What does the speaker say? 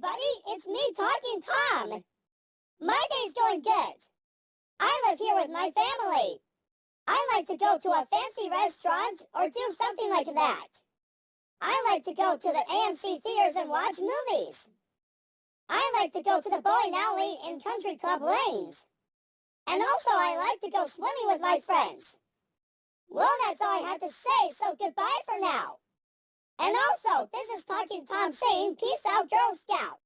everybody, it's me, Talking Tom. My day's going good. I live here with my family. I like to go to a fancy restaurant or do something like that. I like to go to the AMC theaters and watch movies. I like to go to the bowling alley in Country Club Lanes. And also I like to go swimming with my friends. Well, that's all I have to say, so goodbye for now. And also, this is Talking Tom saying peace out, Girl Scout.